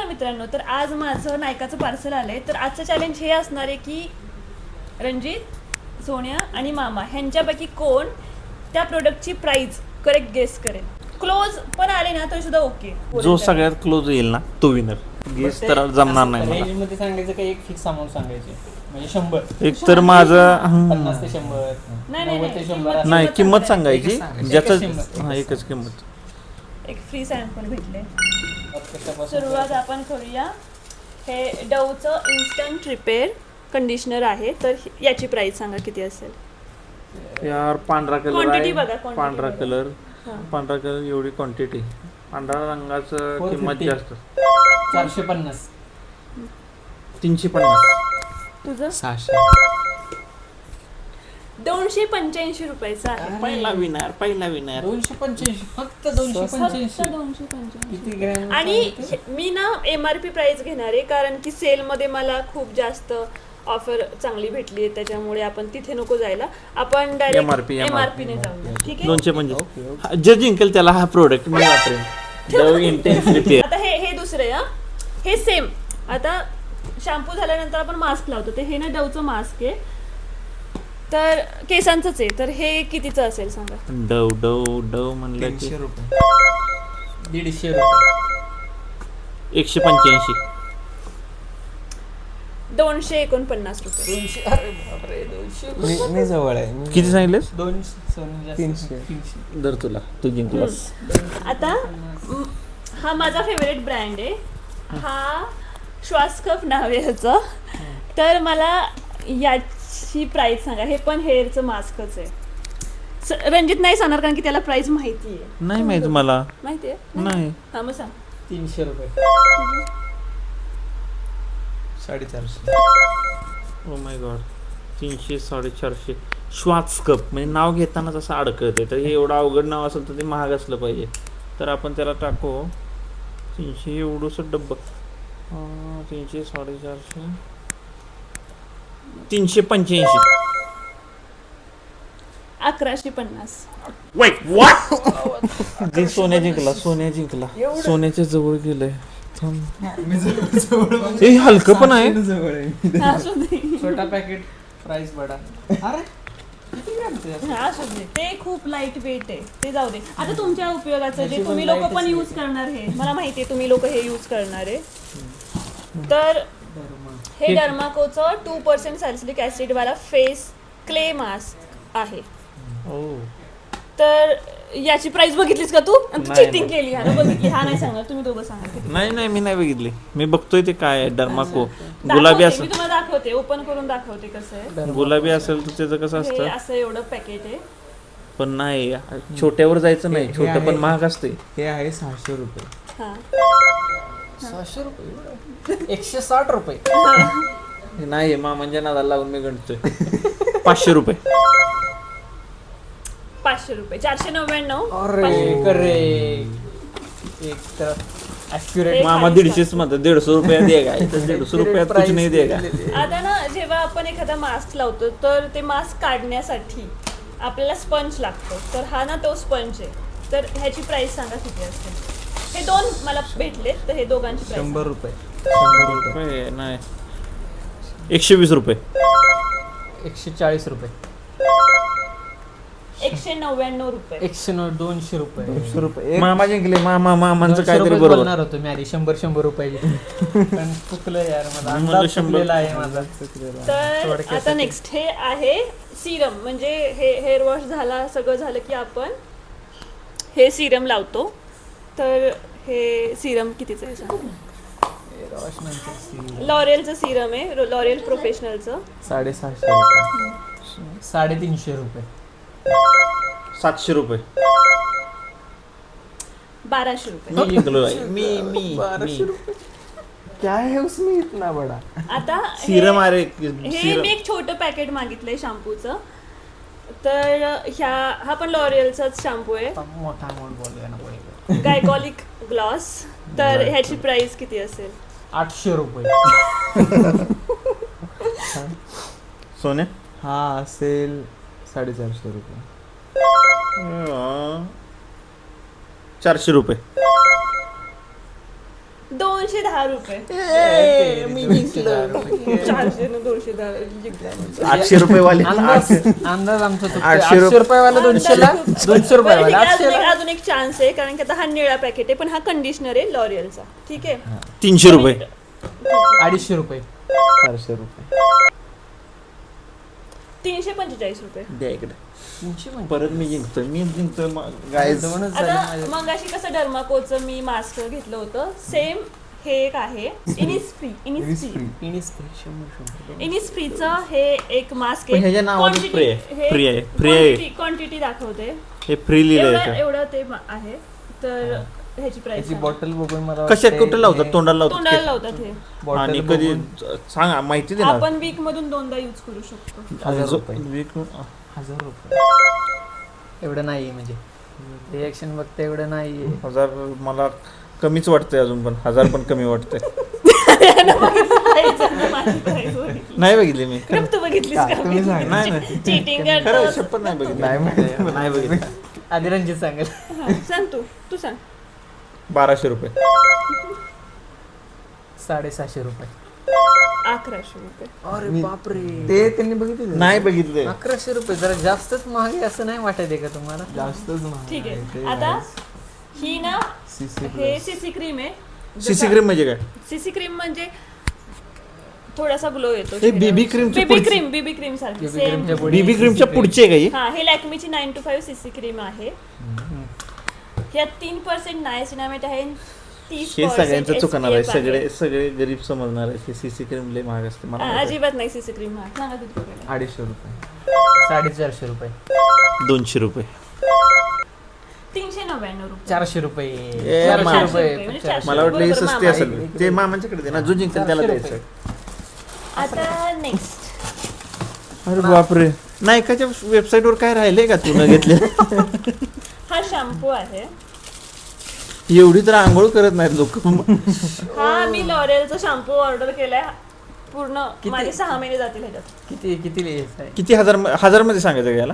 मित्रांनो, तर आज माझं नायकाचं पार्सल आलंय. तर आजचं चॅलेंज हे असणार आहे की रणजित, सोन्या आणि मामा ह्यांच्यापैकी कोण त्या प्रोडक्टची प्राइस करेक्ट गेस करेल. क्लोज पण आले ना तरी सुद्धा ओके. जो सगळ्यात क्लोज येईल ना तो विनर. गेस तर जमणार नाही मला. रेंजमध्ये सांगायचं का एक फिक्स अमाऊंट सांगायची म्हणजे 100 एक तर माझं 50 ते 100 90 ते 100 नाही किंमत सांगायची ज्याचं किंमत. हा एकच किंमत. एक फ्री सॅम्पल भेटले. कशापासून सुरुवात आपण करूया. हे डवचं इन्स्टंट रिपेअर कंडिशनर आहे. तर याची प्राइस सांगा किती असेल. यार पांढरा कलर Quantity आहे. बघा, quantity पांढरा बघा. कलर हां. पांढरा कलर एवढी क्वांटिटी. पांढरा रंगाचं 450. किंमत जास्त 450 350. तुझं 600 285 रुपयाचं आहे. पहिला विनर 285 फक्त फक्त 285 285. किती ग्रॅम आणि मी ना MRP प्राइस घेणार आहे कारण की सेलमध्ये मला खूप जास्त ऑफर चांगली भेटली आहे. त्याच्यामुळे आपण तिथे नको जायला. आपण डायरेक्ट MRP MRP ने जाऊया. ठीक आहे. 250. जे जिंकेल त्याला हा प्रोडक्ट मी वापरेन. Dove intense repair. आता हे दुसरे हे सेम. आता शॅम्पू झाल्यानंतर आपण मास्क लावतो. ते हे ना डवचं मास्क आहे. तर केसांचंच आहे. तर हे कितीचं असेल सांगा. डव डव डव म्हणलं की 300 रुपये 150 रुपये 185. 249 रुपये. 200 अरे बापरे 200 मी जवळ आहे मी किती सांगितलेस? 200 300. दर तुला तू जिंकलास. आता हा माझा फेवरेट ब्रँड आहे. हा श्वासकफ नाव आहे ह्याचं. तर मला याची प्राइस सांगा. हे पण हेअरचं मास्कच आहे. रणजित नाही सांगणार कारण की त्याला प्राइस माहिती आहे. नाही माहित मला. माहिती आहे नाही. हा मग सांग. 300 रुपये 450 ओ माय गॉड. 300 450. श्वासकप म्हणजे नाव घेतानाच असं अडकळते. तर हे एवढं अवघड नाव असेल तर ते महाग असलं पाहिजे. तर आपण त्याला टाकू 300 एवढंसं डब्बा. 300 450 385. 1150. Wait, what? जे सोन्या जिंकला. सोन्याच्या जवळ गेलंय. हे हलकं पण आहे. जवळ आहे असू दे. छोटा पॅकेट प्राइस बडा अरे किती ग्रॅमचं आहे? असू दे. ते खूप लाईट वेट आहे. ते जाऊ दे. आता तुमच्या उपयोगाचं जे त्याची तुम्ही पण लोक lightच पण आहे. यूज करणार हे मला माहिती आहे. तुम्ही लोक हे यूज करणार आहे. तर हे डर्माकोचं 2% सॅलिसिलिक ऍसिड वाला फेस क्ले मास्क आहे. तर याची प्राइस बघितलीस का तू? नाही, चिटिंग नाही. केली. हा बघितली. हा नाही सांगणार. तुम्ही दोघं सांगा किती. नाही मी नाही बघितली. मी बघतोय ते काय आहे. डर्माको दाखवते, गुलाबी मी असेल. तुम्हाला दाखवते. ओपन करून दाखवते कसं आहे. गुलाबी असेल तर त्याचं कसं हे असतं. असं एवढं पॅकेट आहे. पण नाही छोट्यावर जायचं नाही. हे छोटं आहे. पण महाग असते. हे आहे 600 रुपये हा 600 रुपये 160 रुपये हे नाही मामांच्या नादाला लागून मी गणतोय. 500 रुपये 500 रुपये 499. अरे करे एक तर ॲक्युरेट मामा 150 मध्ये 150 रुपये देगा. 150 रुपयात कुछ नाही देगा. आता ना जेव्हा आपण एखादा मास्क लावतो तर ते मास्क काढण्यासाठी आपल्याला स्पंज लागतो. तर हा ना तो स्पंज आहे. तर ह्याची प्राइस सांगा किती असेल. हे दोन मला भेटले. तर हे दोघांची प्राइस 100 रुपये 100 रुपये रुपये नाही 120 रुपये 140 रुपये 199 रुपये 200 रुपये 200 रुपये मामा जिंकले. मामांचं 200 काहीतरी रुपये बरोबर. बोलणार होतो मी आधी 100 रुपये पण चुकलं यार माझा म्हणलं अंदाज 100 चुकलेला आहे माझा तर थोडक्यासाठी. आता नेक्स्ट हे आहे सिरम. म्हणजे हे हेअर वॉश झाला सगळं झालं की आपण हे सिरम लावतो. तर हे सिरम कितीचं आहे सांगा. लॉरियलचं सिरम आहे. लॉरियल प्रोफेशनलचं 750 रुपये 350 रुपये 700 रुपये 1200 रुपये. मी जिंकलो आहे. मी 1200 रुपये क्या है उसमें इतना बड़ा आता सिरम हे- अरे हे सिरम मी एक छोटं पॅकेट मागितलंय शॅम्पूचं. तर हा पण लॉरियलचाच शॅम्पू आहे. मोठा अमाऊंट बोलूया ना पुढे गायकॉलिक ग्लॉस. तर ह्याची प्राइस किती असेल. 800 रुपये सोन्या हा असेल 450 रुपये 400 रुपये 210 रुपये. मी जिंकलं. 400 न 210 जिंकला. 800 रुपये वाले अंदाज आमचा चुकतोय. 800 800 रुपयावाला 200ला 200 बरं, रुपयावाला ठीक आहे, 800 अजून एक चान्स आहे कारण की आता हा निळा पॅकेट आहे पण हा कंडिशनर आहे लॉरियलचा. ठीक आहे 300 रुपये 250 रुपये 400 रुपये 345 रुपये. द्या इकडे 300 परत मी जिंकतोय गाईज. दोनच झाले आता माझे. मगाशी कसं डर्माकोचं मी मास्क घेतलं होतं सेम हे एक आहे इनिसफ्री. इनिसफ्रीचं हे एक मास्क पण ह्याच्या नावाचं free आहे. Free आहे. Free आहे. क्वांटिटी दाखवते हे फ्री लिहिलंय एवढं ते आहे तर ह्याची प्राइस त्याची बॉटल बघून मला कशात वाटतंय कुठं लावतात हे तोंडाला लावतात तोंडाला का? लावतात हे. bottle आणि कधी बघून सांगा माहिती दे ना आपण वीक मधून 2दा यूज करू शकतो. 1000 रुपये. 1000 रुपये एवढं नाही म्हणजे रिएक्शन बघता एवढं नाही. 1000 मला कमीच वाटतंय अजून पण 1000 पण कमी वाटतंय. नाही बघितले मी तू बघितलीस का? तुम्ही सांगा. नाही नाही चिटिंग खरं करतो. शपथ नाही बघितली. नाही माहिती. नाही बघितली. आधी रणजित सांगेल. हा, सांग तू सांग. 1200 रुपये 750 रुपये 1100 रुपये. अरे मी- बापरे ते त्यांनी बघितलं नाही बघितले. 1100 रुपये जरा जास्तच महाग आहे असं नाही वाटत आहे का तुम्हाला? जास्तच महाग ठीक आहे. आहे ते आता आहेच. ही ना CC हे plus. सीसी क्रीम आहे. सीसी क्रीम म्हणजे काय? सीसी क्रीम म्हणजे थोडासा ग्लो येतो. हे BB क्रीमच्या बीबी पुढची- क्रीम बीबी क्रीम सारखी BB सेम. क्रीमच्या पुढे बीबी CC क्रीमच्या cream. पुढचे काही हा हे लॅक्मीची 9 to 5 सीसी क्रीम आहे. ह्यात 3% नायसिनामेट आहे. 30% हे सगळ्यांचं चुकणार आहे. SPF आहे. सगळे गरीब समजणार आहे. सीसी क्रीम लय महाग असते मला माहिती आहे. अजिबात नाही सीसी क्रीम हा सांगा किती रुपये. 250 रुपये 450 रुपये 200 रुपये 399 रुपये. 400 रुपये ए, 400 मा- रुपये म्हणजे 400. मला वाटलं हे बरोबर सस्ते मामा. असेल. ते मामांच्याकडे दे ना जो जिंकेल त्याला 400 द्यायचं. आता नेक्स्ट अरे बापरे नायकाच्या वेबसाईटवर काय राहिलंय का तू न घेतले? हा शॅम्पू आहे. एवढी तर आंघोळ करत नाहीत लोक. हा मी लॉरेलचा शॅम्पू ऑर्डर केलाय. पूर्ण किती? माझे 6 महिने जातील ह्याच्यात. किती लिहायचं आहे? किती हजार मध्ये सांगायचं का याला?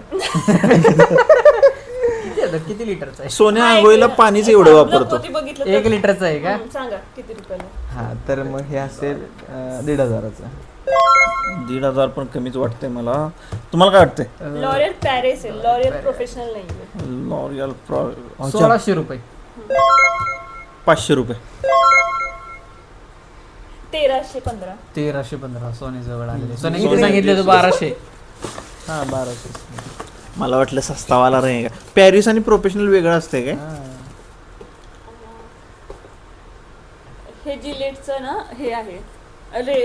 किती लिटरचा आहे? सोन्या हा, एक आंघोळीला मिनिट. पाणीच एक एवढं ब्लॉग वापरतो. होती बघितलं 1 तर- लिटरचा आहे का? सांगा किती रुपयाला. हा तर मग हे असेल 1500चं. 1500 पण कमीच वाटतंय मला. तुम्हाला काय वाटतंय? लॉरियल पॅरिस आहे. लॉरियल प्रोफेशनल नाहीये. लॉरियल 1600 रुपये 500 रुपये 1315. 1315 सोने जवळ आलेले. सोने सोने किती सांगितले तू? 1200. हा 1200. मला वाटलं सस्तावाला नाही का. पॅरिस आणि प्रोफेशनल वेगळं असते काय? हे जिलेटचं ना हे आहे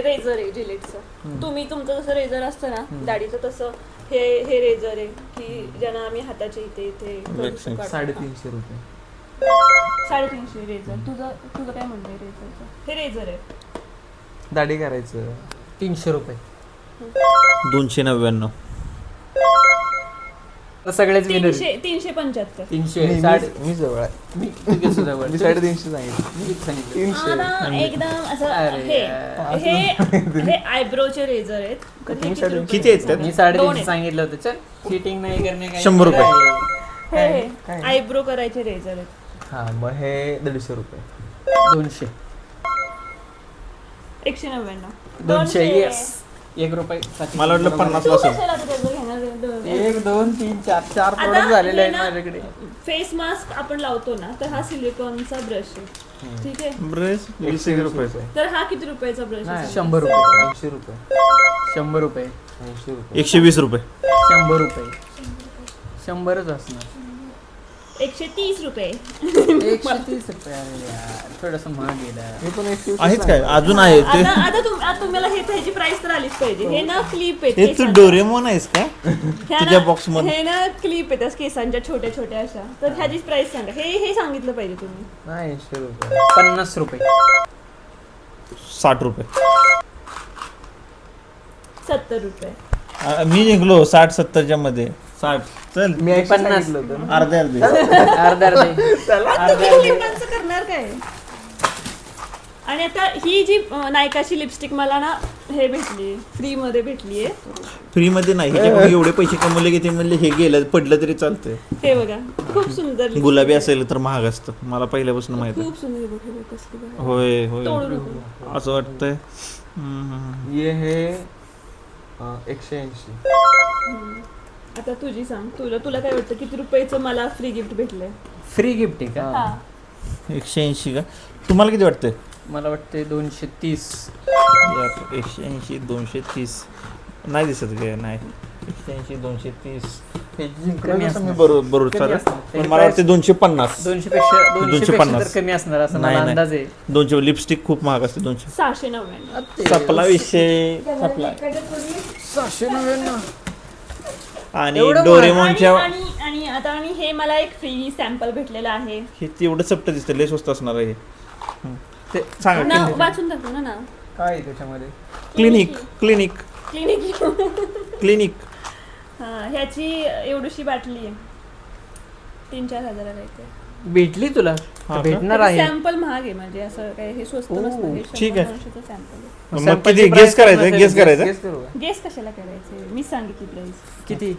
रेझर आहे जिलेटचं. तुम्ही तुमचं जसं रेझर असतं ना दाढीचं तसं हे रेझर आहे की ज्यांना आम्ही हाताच्या इथे इथे Waxing. काढतो. 350 रुपये 350 रेझर. तुझं काय म्हणणं आहे रेझरचं? हे रेझर आहे. दाढी करायचं 300 रुपये 299. सगळेच विनर. 375. 300 मी- 350. मी जवळ आहे. मी तुझ्या जवळ. मी 350 सांगितलं. मी किती सांगितलं? 300 ना एकदम असं अरे हे यार. हे आयब्रोचे रेझर आहेत. तर हे किती रुपये? किती आहेत त्यात? मी दोन 350 आहेत. सांगितलं होतं. चल चिटिंग नाही करणे काही 100 रुपये. हे काय? आयब्रो करायचे रेझर आहेत. हा मग हे 150 रुपये 200 199. 200 येस 1 रुपये मला वाटलं 50 ला असेल. 1 2 3 4 4 आता प्रोडक्ट झालेले आहेत हे ना- माझ्याकडे. फेस मास्क आपण लावतो ना तर हा सिलिकॉनचा ब्रश आहे. ठीक आहे. ब्रेस 20 रुपये. तर हा किती रुपयाचा ब्रश नाही, आहे? 100 रुपये 80 रुपये 100 रुपये 80 रुपये 120 रुपये 100 रुपये 100च असणार. 130 रुपये. 130 रुपये. अरे यार थोडस महाग गेलं. मी पण 80 आहेच काय अजून आहे ते? आता तुम्हाला ह्याची प्राइस तर आलीच पाहिजे. हे ना क्लिप हे आहे तू डोरेमोन आहेस का? ह्या तुझ्या ना- box मध्ये. हे ना क्लिप आहे केसांच्या छोट्या छोट्या अशा. तर ह्याची प्राइस सांगा. हे सांगितलं पाहिजे तुम्ही. नाही 80 रुपये 50 रुपये 60 रुपये. 70 रुपये. मी जिंकलो 60-70च्या मध्ये. 60 चल मी 80 50. सांगितलं होतं ना. अर्धे अर्धा अर्धे आता तुम्ही लिंबाचं करणार काय? आणि आता ही जी नायकाची लिपस्टिक मला ना हे भेटली फ्री मध्ये भेटली आहे. फ्री मध्ये नाही ह्याच्याकडे एवढे पैसे कमवले की ते म्हणले हे गेलं पडलं तरी चालतंय. हे बघा खूप सुंदर lipstick गुलाबी आहे. असेल तर महाग असतं मला पहिल्यापासून माहित आहे. खूप सुंदर आहे बघ, हे बघ कसली बघा. होय होय तोडू नको. असं वाटतंय. ये हे 180. आता तुझी सांग तुला काय वाटतं किती रुपयाचं मला फ्री गिफ्ट भेटलंय? फ्री गिफ्ट आहे का? हा 180 का तुम्हाला किती वाटतंय? मला वाटते 230. यार 180 230 नाही दिसत काय नाही 180 230 कमी असणार. मी बरोबर कमी चालेल असणार. पण मला वाटते 250 200 पेक्षा 250 तर कमी असणार असं नाही, मला नाही. अंदाज आहे. 200 लिपस्टिक खूप महाग असते 200. 699. सपला विषय सपला 699. आणि एवढं महाग? डोरेमॉनच्या आणि आता आणि हे मला एक फ्री सॅम्पल भेटलेलं आहे. हे तेवढं चपट दिसतं लय स्वस्त असणार आहे हे. ते सांगा नाव किती? वाचून दाखव ना नाव. काय आहे त्याच्यामध्ये? Clinic clinic clinic. क्लिनिक ह्याची एवढीशी बाटली आहे 3-4 हजाराला येते. भेटली तुला? हा, भेटणार आहे. सॅम्पल महाग आहे म्हणजे असं काय हे स्वस्त ओ, नसतं हे ठीक आहे. 100-200चं सॅम्पल आहे. मग Sample किती ची गेस price काय करायचं नसेल, गेस करायचं Guess करू का? गेस कशाला करायचे मी सांगितली प्राइस. किती?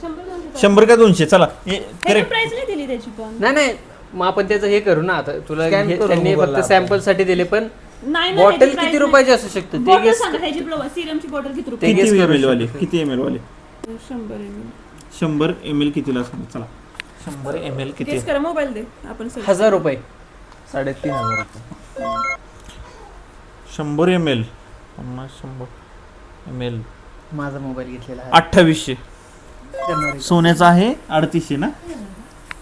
100-200. 100 का 200 चला करेक्ट प्राइस नाही दिली त्याची पण. नाही मग आपण त्याचं हे करू ना आता तुला Scan करू त्यांनी Google फक्त ला सॅम्पल साठी दिले पण नाही ना, बॉटल ह्याची किती price रुपयाची असू शकते ते बॉटल गेस सांगा ह्याची सिरमची बॉटल किती ते रुपये? guess किती करू ml वाली शकतो. किती ml वाली 100 ml. 100 ml कितीला सांगा चला 100 ml किती गेस करा मोबाईल दे आपण search 1000 रुपये. 3,500 रुपये. 100 ml 100 ml माझा मोबाईल घेतलेला आहे. 2800 करणार आहे. सोन्याचा आहे 3800 ना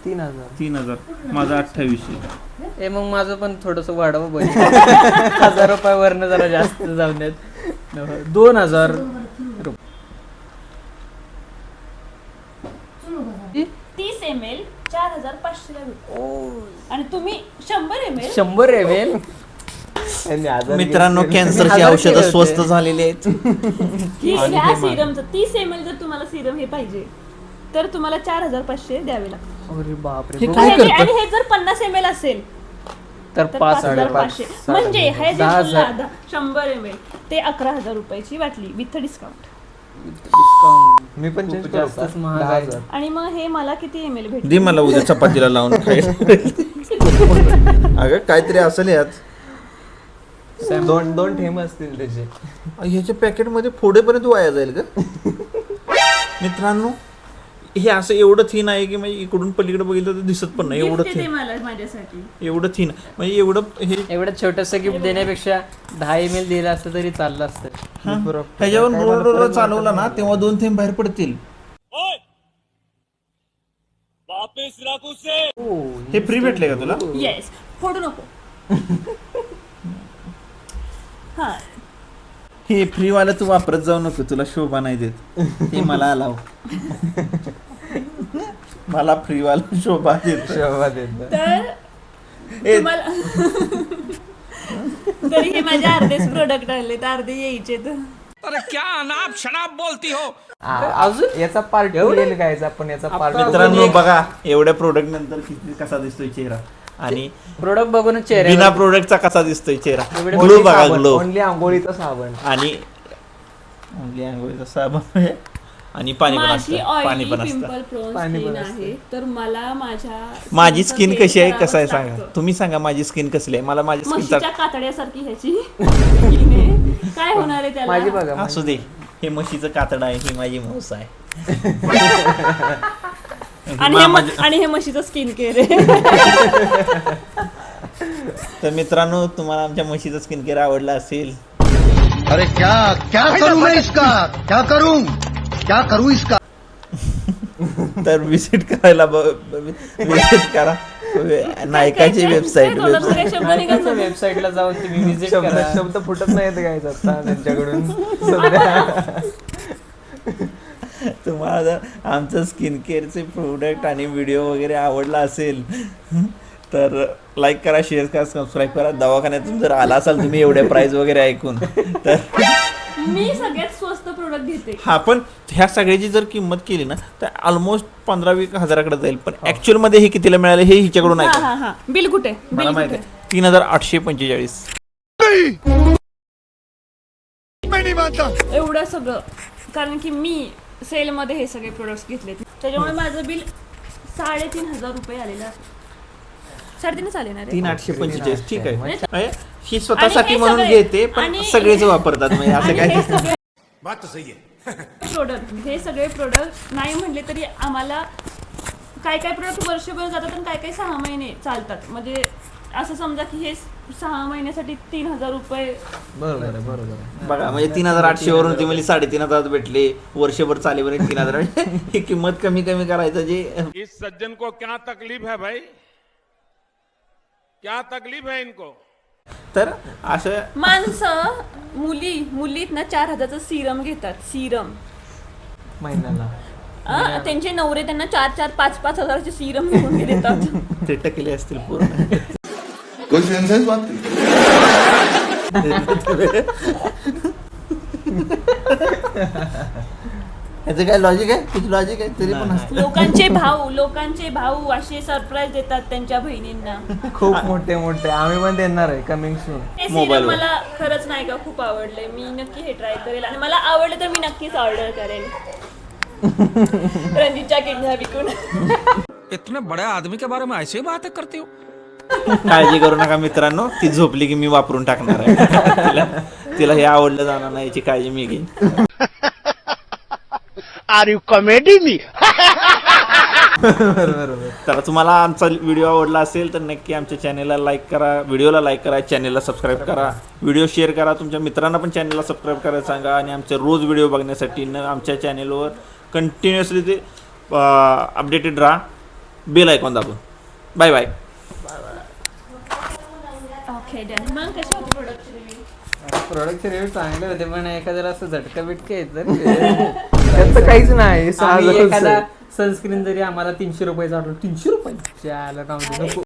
3,000. 3000 माझा 2800 ए मग माझं पण थोडस वाढवा बघ 1000 रुपयावरनं जरा जास्त जाऊन देत 2000 रुपये. 30 ml 4500 ला भेटतो. आणि तुम्ही 100 ml 100 ml यांनी आजार मित्रांनो घेतले. कॅन्सरची हजार औषधं केले स्वस्त होते. झालेली आहेत आणि ह्या हे महाग. सिरमचं 30 ml जर तुम्हाला सिरम हे पाहिजे तर तुम्हाला 4500 द्यावे लागतात. अरे बापरे हे बघ. काय करतात? आणि हे जर 50 ml असेल तर तर 5,500 5500. म्हणजे हे जे 10,000. बोलला 100 ml ते 11,000 रुपयाची वाटली विथ डिस्काउंट. डिस्काउंट मी पण चेंज खूप करू जास्तच का? महाग आहे. 10,000. आणि मग हे मला किती ml दे भेटले? मला उद्या चपातीला लावून खायला अगं काहीतरी असेल यात दोन ठेम असतील त्याचे. ह्याच्या पॅकेटमध्ये फोडेपर्यंत वाया जाईल का मित्रांनो हे असं एवढं थीन आहे की म्हणजे इकडून पलीकडे बघितलं तर दिसत पण नाही एवढं Gift येते थीन मला माझ्यासाठी. एवढं थीन म्हणजे एवढं हे एवढं छोटस गिफ्ट देण्यापेक्षा 10 ml दिलं असतं तरी चाललं असतं. ह्याच्यावर रोलर चालवला ना तेव्हा 2 थेंब बाहेर पडतील हे फ्री भेटले का तुला येस फोडू नको. हा हे फ्री वाला तू वापरत जाऊ नको तुला शोभा नाही देत ते मला लाव मला फ्री वाला शोभा देत शोभा देत. तर ए. तुम्हाला तरी हे माझे अर्धेच प्रोडक्ट आले तर अर्धे यायचे तर अजून याचा पार्ट येईल काय आपण याचा पार्ट मित्रांनो बघा एवढ्या प्रोडक्ट नंतर किती कसा दिसतोय चेहरा आणि प्रोडक्ट बघून बिना चेहरा प्रोडक्टचा कसा दिसतोय चेहरा एवढे ग्लो बघा ग्लो ओनली आंघोळीचा साबण. आणि ओनली आंघोळीचा साबण आहे आणि पाणी पण माझी असतं पाणी ऑइली पण असतं पिंपल प्रोन पाणी पण स्किन असतं. आहे तर मला माझ्या माझी skin चं स्किन care कशी आहे करावंच कसं आहे सांगा लागतं. तुम्ही सांगा माझी स्किन कसली आहे मला माझी म्हशीच्या स्किन कातड्यासारखी ह्याची skin आहे. काय होणार आहे माझी त्याला? बघा असू दे हे म्हशीचं कातड आहे ही माझी म्हस आहे आणि आणि हे म्हशीचं स्किन केअर आहे. तर मित्रांनो तुम्हाला आमच्या म्हशीचं स्किन केअर आवडला असेल अरे क्या क्या करूं मैं इसका क्या करूं इसका तर विजिट करायला विजिट करा नायकाची वेबसाईट काय शब्द निघत नाही. वेबसाईटला जाऊन तुम्ही विजिट करा. शब्द फुटत नाहीत गायचा आता त्यांच्याकडून. तुम्हाला जर आमचं स्किन केअरचे प्रोडक्ट आणि व्हिडिओ वगैरे आवडला असेल तर लाईक करा शेअर करा सबस्क्राईब करा दवाखान्यातून जर आला असाल तुम्ही एवढ्या प्राईस वगैरे ऐकून तर मी सगळ्यात स्वस्त प्रोडक्ट घेते. हा पण ह्या सगळ्याची जर किंमत केली ना तर ऑलमोस्ट 15-20 हजाराकडे जाईल पण ऍक्च्युअल मध्ये हे कितीला मिळाले हे हिच्याकडून हा ऐका हा हा बिल कुठे मला बिल माहिती कुठे? आहे 3845 एवढं सगळं, कारण की मी सेलमध्ये हे सगळे प्रोडक्ट्स घेतलेत, त्याच्यामुळे माझं बिल 3,500 रुपये आलेलं आहे. 3,500 आले ना रे? 3,845. ठीक आहे. म्हणजे- म्हणजे ही स्वतःसाठी हे म्हणून सगळे- घेते, पण आणि- सगळेच वापरतात म्हणजे असं आणि काय हे सगळे प्रोडक्ट, हे सगळे प्रोडक्ट नाही म्हणले तरी आम्हाला काय काय प्रोडक्ट वर्षभर जातात आणि काय काय 6 महिने चालतात. म्हणजे असं समजा की हे 6 महिन्यासाठी 3,000 रुपये. बरोबर आहे, बरोबर आहे. बघा, म्हणजे 3,800 वरून ती म्हणजे 3,500 भेटले, वर्षभर चालेपर्यंत 3,000. ही किंमत कमी कमी करायचं जे इस सज्जन को क्या तकलीफ है भाई, क्या तकलीफ है इनको? तर असं माणसं मुलीत ना 4,000चं सिरम घेतात, सिरम. महिन्याला त्यांचे नवरे त्यांना 4,000, 5,000, 5,000चे सिरम घेऊन देतात. ते टकले असतील पूर्ण. कोई सेंसेस बात याचं काय लॉजिक आहे? किती लॉजिक आहे तरी पण असतं. लोकांचे भाऊ असे सरप्राईज देतात त्यांच्या बहिणींना. खूप मोठे मोठे. आम्ही पण देणार आहे कमिंग सून. हे Mobile सिरम वर. मला खरंच नाही का खूप आवडले. मी नक्की हे ट्राय करेल आणि मला आवडलं तर मी नक्कीच ऑर्डर करेल. रणजितच्या किडन्या विकून. इतने बड़े आदमी के बारे में ऐसे ही बातें करते हो. काळजी करू नका मित्रांनो, ती झोपली की मी वापरून टाकणार आहे. तिला हे आवडलं जाणार नाही याची काळजी मी घेईन. Are you comedy me? तर तुम्हाला आमचा व्हिडिओ आवडला असेल तर नक्की आमच्या चॅनेलला लाईक करा, व्हिडिओला लाईक करा, चॅनेलला सबस्क्राईब करा, व्हिडिओ शेअर करा, तुमच्या मित्रांना पण चॅनेलला सबस्क्राईब करायला सांगा आणि आमचे रोज व्हिडिओ बघण्यासाठी आमच्या चॅनेलवर कंटिन्युअसली ते अपडेटेड राहा. बेल आयकॉन दाबून. Bye bye. Okay done. मग कसे होते प्रोडक्टचे रिव्ह्यू? प्रोडक्टचे रिव्ह्यू चांगले होते, पण एखाद्याला असं झटका बिटका येत त्याचं काहीच नाही. एखादा सनस्क्रीन जरी आम्हाला 300 रुपयाचा ऑर्डर, 300 रुपये नको.